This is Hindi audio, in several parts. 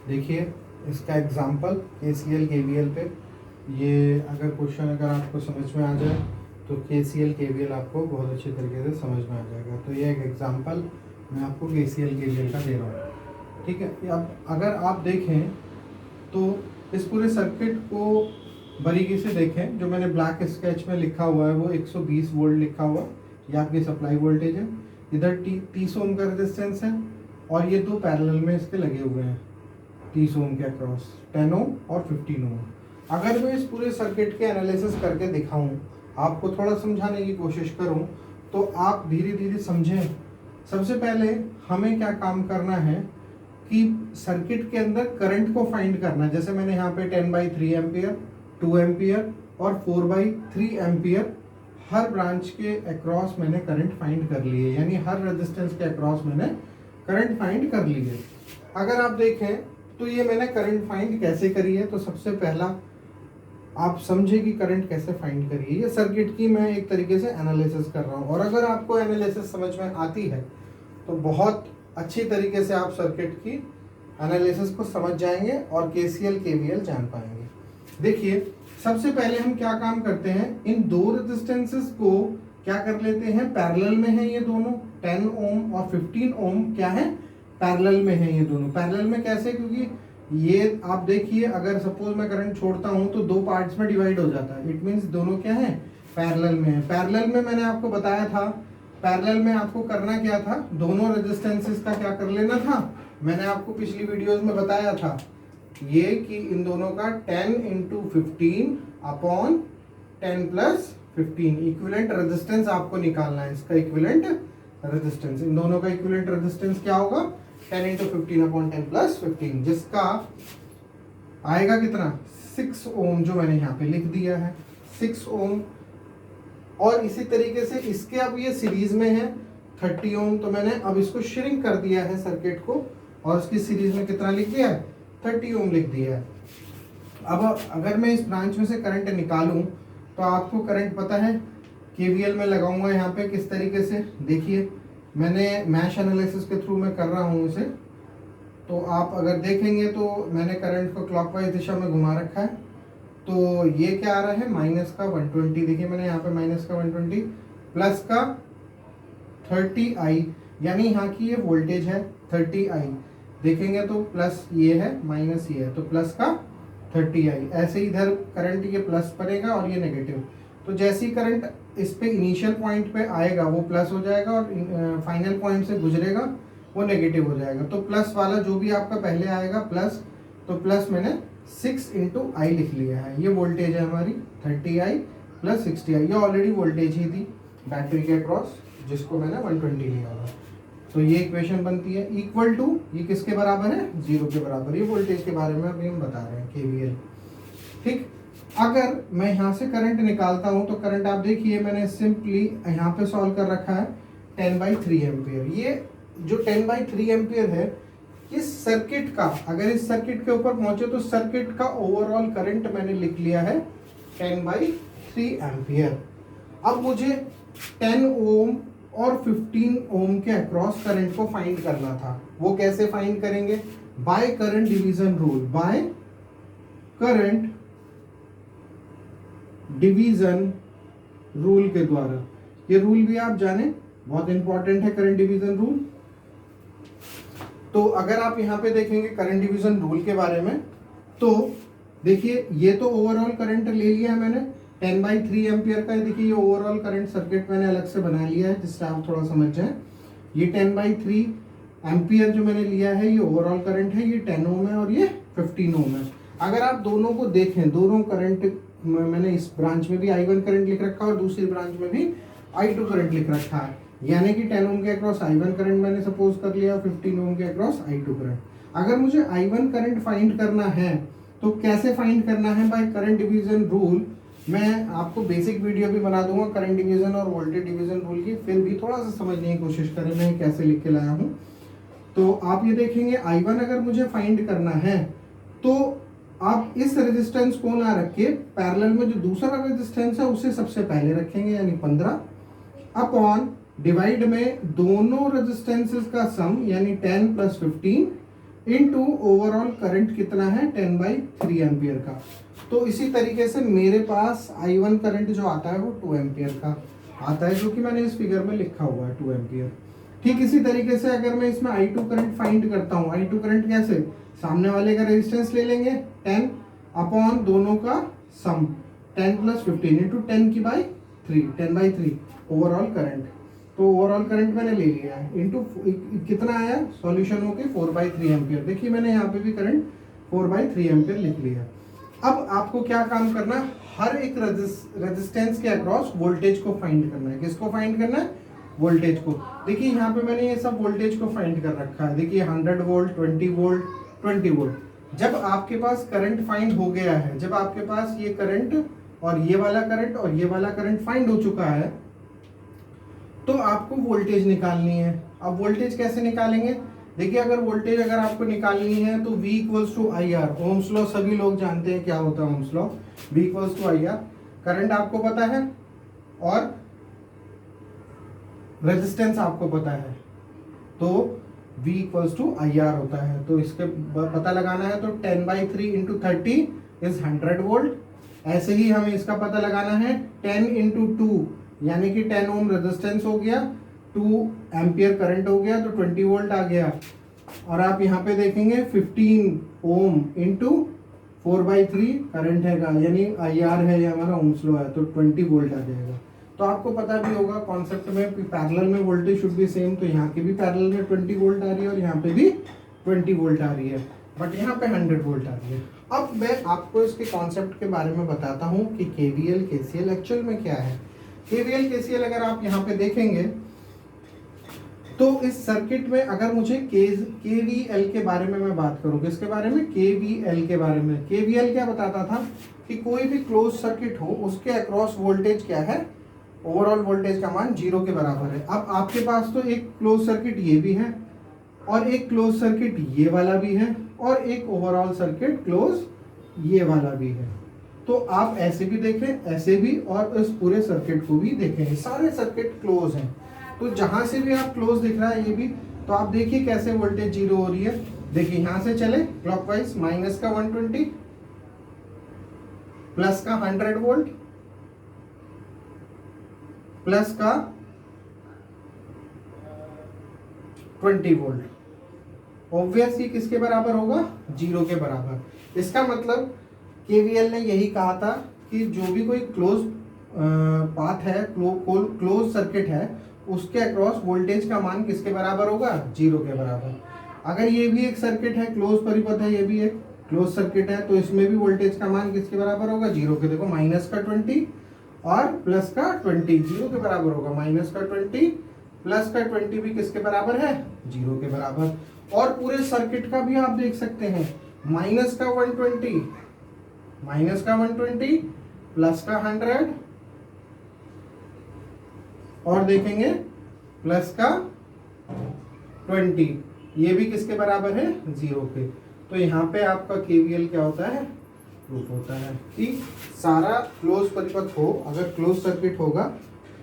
देखिए इसका एग्जांपल KCL KVL पे, ये अगर क्वेश्चन अगर आपको समझ में आ जाए तो KCL KVL आपको बहुत अच्छे तरीके से समझ में आ जाएगा। तो ये एक एग्जांपल मैं आपको KCL KVL का दे रहा हूँ, ठीक है। अब अगर आप देखें तो इस पूरे सर्किट को बारीकी से देखें। जो मैंने ब्लैक स्केच में लिखा हुआ है वो 120 वोल्ट लिखा हुआ, ये आपकी सप्लाई वोल्टेज है। इधर 30 ओम का रेजिस्टेंस है और ये दो पैरेलल में इसके लगे हुए हैं 30 ओम के अक्रॉस, 10 ओम और 15 ओम। अगर मैं इस पूरे सर्किट के एनालिसिस करके दिखाऊं, आपको थोड़ा समझाने की कोशिश करूं, तो आप धीरे धीरे समझें। सबसे पहले हमें क्या काम करना है कि सर्किट के अंदर करंट को फाइंड करना है। जैसे मैंने यहाँ पे 10/3 एम्पियर, 2 एम्पियर और 4/3 एम्पियर हर ब्रांच के अक्रॉस मैंने करंट फाइंड कर लिए, यानी हर रेजिस्टेंस के अक्रॉस मैंने करंट फाइंड कर लिए। अगर आप देखें तो ये मैंने करंट फाइंड कैसे करी है, तो सबसे पहला आप समझे कि करंट कैसे फाइंड करिए। ये सर्किट की मैं एक तरीके से एनालिसिस कर रहा हूँ, और अगर आपको एनालिसिस समझ में आती है तो बहुत अच्छी तरीके से आप सर्किट की एनालिसिस को समझ जाएंगे और KCL KVL जान पाएंगे। देखिए सबसे पहले हम क्या काम करते हैं, इन दो रेजिस्टेंसेस को क्या कर लेते हैं, पैरेलल में है ये दोनों, 10 ओम और 15 ओम क्या है, पैरेलल में है ये दोनों। पैरेलल में कैसे, क्योंकि ये आप देखिए अगर सपोज मैं करंट छोड़ता हूं तो दो पार्ट्स में डिवाइड हो जाता है, इट मींस दोनों क्या है, पैरेलल में है। पैरेलल में मैंने आपको बताया था, पैरेलल में आपको करना क्या था, दोनों रेजिस्टेंसेस का क्या कर लेना था, मैंने आपको पिछली वीडियोस में बताया था ये कि इन दोनों का 10 × 15 अपॉन 10 + 15 इक्विवेलेंट रेजिस्टेंस आपको निकालना है। इसका इक्विवेलेंट रेजिस्टेंस, इन दोनों का इक्विवेलेंट रेजिस्टेंस क्या होगा, 10 × 15 अपॉन 10 + 15, जिसका आएगा कितना, 6 ओम, जो मैंने यहाँ पे लिख दिया है 6 ओम। और इसी तरीके से इसके अब ये सीरीज में है 30 ओम, तो मैंने अब इसको श्रिंक कर दिया है सर्किट को, और इसकी सीरीज में कितना लिख दिया है, 30 ओम लिख दिया है। अब अगर मैं इस ब्रांच में से करंट निकालूं तो आपको करंट पता है, KVL में लगाऊंगा यहाँ पे किस तरीके से, देखिए मैंने मैश एनालिसिस के थ्रू मैं कर रहा हूँ इसे। तो आप अगर देखेंगे तो मैंने करंट को क्लॉकवाइज दिशा में घुमा रखा है, तो ये क्या आ रहा है, -120। देखिए मैंने यहाँ पे -120 प्लस का 30i, यानी यहाँ की ये वोल्टेज है 30i, देखेंगे तो प्लस ये है माइनस ये है, तो प्लस का 30i। ऐसे इधर करंट ये प्लस बनेगा और ये नेगेटिव, तो जैसे ही करंट इस पे इनिशियल पॉइंट पे आएगा वो प्लस हो जाएगा, और फाइनल पॉइंट से गुजरेगा वो नेगेटिव हो जाएगा। तो प्लस वाला जो भी आपका पहले आएगा प्लस, तो प्लस मैंने 6 × I लिख लिया है। ये वोल्टेज है हमारी 30i + 60i, ये ऑलरेडी वोल्टेज ही थी बैटरी के अक्रॉस, जिसको मैंने 120 लिया हुआ। तो ये इक्वेशन बनती है इक्वल टू, ये किसके बराबर है, 0 के बराबर। ये वोल्टेज के बारे में अभी हम बता रहे हैं KVL, ठीक। अगर मैं यहाँ से करंट निकालता हूँ तो करंट आप देखिए मैंने सिंपली यहाँ पे सॉल्व कर रखा है 10/3 एम्पियर। ये जो 10/3 एम्पियर है इस सर्किट का, अगर इस सर्किट के ऊपर पहुंचे तो सर्किट का ओवरऑल करंट मैंने लिख लिया है 10/3 एम्पियर। अब मुझे 10 ओम और 15 ओम के अक्रॉस करंट को फाइंड करना था। वो कैसे फाइंड करेंगे, by current division rule, by current division rule के द्वारा। ये रूल भी आप जाने, बहुत इंपॉर्टेंट है करंट डिवीजन रूल। तो अगर आप यहाँ पे देखेंगे करंट डिवीजन रूल के बारे में, तो देखिए ये तो ओवरऑल करंट ले लिया है मैंने 10/3 एम्पियर का है। देखिए ये ओवरऑल करंट सर्किट मैंने अलग से बना लिया है, जिससे आप थोड़ा समझ जाए। ये 10/3 एम्पियर जो मैंने लिया है ये ओवरऑल करंट है, ये 10 ओम है और ये 15 ओम है। अगर आप दोनों को देखें, दोनों करंट मैंने इस ब्रांच में भी I1 करंट लिख रखा है और दूसरी ब्रांच में भी I2 करंट लिख रखा है, यानी कि 10 ओम के अक्रॉस I1 करंट मैंने सपोज कर लिया और 15 ओम के अक्रॉस I2 करंट। अगर मुझे I1 करंट फाइंड करना है तो कैसे फाइंड करना है, बाय करंट डिवीजन रूल। मैं आपको बेसिक वीडियो भी बना दूंगा करंट डिवीजन और वोल्टेज डिवीजन रूल की, फिर भी थोड़ा सा समझने की कोशिश करें मैं कैसे लिख के लाया हूँ। तो आप ये देखेंगे I1 अगर मुझे फाइंड करना है तो आप इस रेजिस्टेंस को ना रख के पैरेलल में जो दूसरा रेजिस्टेंस है उसे सबसे पहले रखेंगे, यानी 15 अपॉन डिवाइड में दोनों रेजिस्टेंसेस का सम, यानी 10 + 15 इनटू ओवरऑल करंट कितना है 10/3 एम्पियर का। तो इसी तरीके से मेरे पास I1 करंट जो आता है वो 2 एम्पियर का आता है, जो कि मैंने इस फिगर में लिखा हुआ है 2 एम्पियर। ठीक इसी तरीके से अगर मैं इसमें I2 करंट फाइंड करता हूँ, I2 करंट कैसे, सामने वाले का रेजिस्टेंस ले लेंगे 10 अपॉन दोनों का सम 10 + 15 इंटू 10/3 ओवरऑल करंट। तो ओवरऑल करंट मैंने ले लिया है इंटू कितना आया सॉल्यूशन होके 4/3 एम्पियर। देखिए मैंने यहाँ पे भी करंट 4/3 एम्पियर लिख लिया। अब आपको क्या काम करना है, हर एक रेजिस्टेंस के अक्रॉस वोल्टेज को फाइंड करना है। किसको फाइंड करना है, वोल्टेज को। देखिए यहाँ पे मैंने ये सब वोल्टेज को फाइंड कर रखा है। देखिए 100 वोल्ट, 20 वोल्ट, 20 वोल्ट। जब आपके पास करंट फाइंड हो गया है, जब आपके पास ये करंट और ये वाला करंट और ये वाला करंट फाइंड हो चुका है, तो आपको वोल्टेज निकालनी है। अब वोल्टेज कैसे निकालेंगे, देखिए अगर आपको निकालनी है तो V = IR, ओम्स लॉ सभी लोग जानते हैं क्या होता है Ohm's law. V = IR, current आपको पता है और रेजिस्टेंस आपको पता है, तो V = IR होता है। तो इसके पता लगाना है तो 10/3 इंटू 30 इज 100 वोल्ट। ऐसे ही हमें इसका पता लगाना है 10 इंटू 2 यानी कि 10 ओम रेजिस्टेंस हो गया, 2 एम्पियर करंट हो गया, तो 20 वोल्ट आ गया। और आप यहाँ पे देखेंगे 15 ओम इंटू 4/3 करंट है यानी IR है, ये हमारा ओम्स लॉ है, तो 20 वोल्ट आ जाएगा। तो आपको पता भी होगा कॉन्सेप्ट में पैरेलल में वोल्टेज शुड बी सेम, तो यहाँ की भी पैरेलल में 20 वोल्ट आ रही है और यहाँ पे भी 20 वोल्ट आ रही है, बट यहाँ पे 100 वोल्ट आ रही है। अब मैं आपको इसके कॉन्सेप्ट के बारे में बताता हूँ कि KVL KCL एक्चुअल में क्या है। KVL KCL अगर आप यहाँ पे देखेंगे तो इस सर्किट में अगर मुझे KVL के बारे में मैं बात करूँ, किसके बारे में, KVL के बारे में। KVL क्या बताता था कि कोई भी क्लोज सर्किट हो उसके अक्रॉस वोल्टेज क्या है, ओवरऑल वोल्टेज का मान 0 के बराबर है। अब आपके पास तो एक क्लोज सर्किट ये भी है और एक क्लोज सर्किट ये वाला भी है और एक ओवरऑल सर्किट क्लोज ये वाला भी है। तो आप ऐसे भी देखें, ऐसे भी, और इस पूरे सर्किट को भी देखें, सारे सर्किट क्लोज हैं। तो जहां से भी आप क्लोज दिख रहा है ये भी, तो आप देखिए कैसे वोल्टेज 0 हो रही है। देखिए यहां से चले क्लॉकवाइज, माइनस का 120, प्लस का 100 वोल्ट, प्लस का 20 वोल्ट। ऑब्वियस ये किसके बराबर होगा, 0 के बराबर। इसका मतलब KVL ने यही कहा था कि जो भी कोई क्लोज पाथ है, क्लोज सर्किट है, उसके अक्रॉस वोल्टेज का मान किसके बराबर होगा, 0 के बराबर। अगर ये भी एक सर्किट है, क्लोज परिपथ है, ये भी एक क्लोज सर्किट है, तो इसमें भी वोल्टेज का मान किसके बराबर होगा, 0 के। देखो माइनस का 20 और प्लस का 20 0 के बराबर होगा। माइनस का 20 प्लस का 20 भी किसके बराबर है, 0 के बराबर। और पूरे सर्किट का भी आप देख सकते हैं, माइनस का 120 प्लस का 100 और देखेंगे प्लस का 20, ये भी किसके बराबर है, 0 के। तो यहाँ पे आपका KVL क्या होता है, प्रूफ होता है कि सारा क्लोज परिपथ हो, अगर क्लोज सर्किट होगा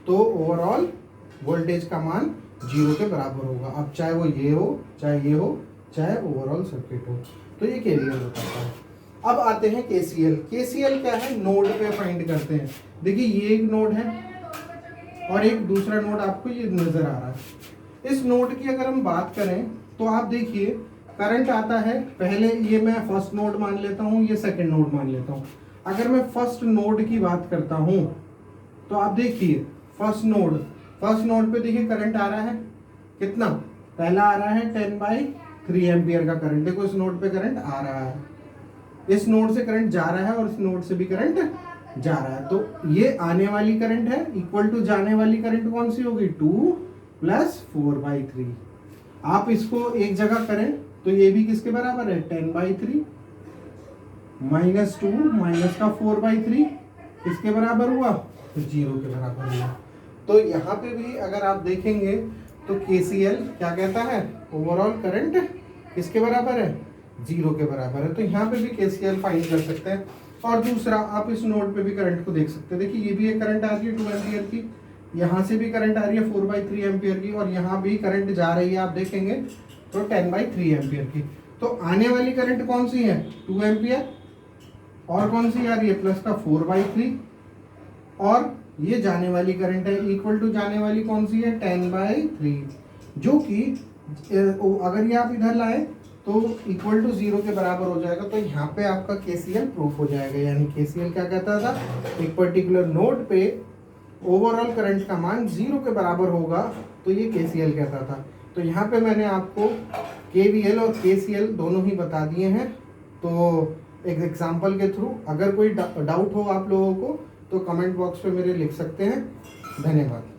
तो ओवरऑल वोल्टेज का मान 0 के बराबर होगा। अब चाहे वो ये हो, चाहे ये हो, चाहे ओवरऑल सर्किट हो, तो ये KVL बताता है। अब आते हैं KCL। KCL क्या है, नोड पे फाइंड करते हैं। देखिए ये एक नोड है और एक दूसरा नोड आपको ये नजर आ रहा है। इस नोड की अगर हम बात करें तो आप देखिए करंट आता है, पहले ये मैं फर्स्ट नोड मान लेता हूँ, ये सेकंड नोड मान लेता हूँ। अगर मैं फर्स्ट नोड की बात करता हूँ तो आप देखिए फर्स्ट नोड पे देखिए करंट आ रहा है कितना, पहला आ रहा है 10/3 एम्पियर का करंट। देखो इस नोड पे करंट आ रहा है, इस नोड से करंट जा रहा है और इस नोड से भी करंट जा रहा है। तो ये आने वाली करंट है इक्वल टू जाने वाली करंट कौन सी होगी, 2 + 4/3। आप इसको एक जगह करें तो ये भी किसके बराबर है, 10/3 -2 माइनस का 4/3 किसके बराबर हुआ, तो 0 के बराबर हुआ। तो यहाँ पे भी अगर आप देखेंगे तो KCL क्या कहता है, ओवरऑल करंट किसके बराबर है, 0 के बराबर है। तो यहाँ पे भी KCL फाइंड कर सकते हैं। और दूसरा आप इस नोड पे भी करंट को देख सकते हैं। देखिए ये भी एक करंट आ रही है 2 एम्पियर की, यहाँ से भी करंट आ रही है 4/3 एम्पियर की, और यहाँ भी करंट जा रही है आप देखेंगे तो 10/3 एम्पियर की। तो आने वाली करंट कौन सी है 2 एम्पियर, और कौन सी आ रही है प्लस का 4/3, और ये जाने वाली करंट है इक्वल टू जाने वाली कौन सी है 10/3, जो कि अगर ये आप इधर लाए तो इक्वल टू 0 के बराबर हो जाएगा। तो यहाँ पे आपका केसीएल प्रूफ हो जाएगा। यानी केसीएल क्या कहता था, एक पर्टिकुलर नोड पे ओवरऑल करंट का मान 0 के बराबर होगा, तो ये केसीएल कहता था। तो यहाँ पे मैंने आपको केवीएल और केसीएल दोनों ही बता दिए हैं। तो एक एग्जांपल के थ्रू अगर कोई डाउट हो आप लोगों को तो कमेंट बॉक्स पे मेरे लिख सकते हैं। धन्यवाद।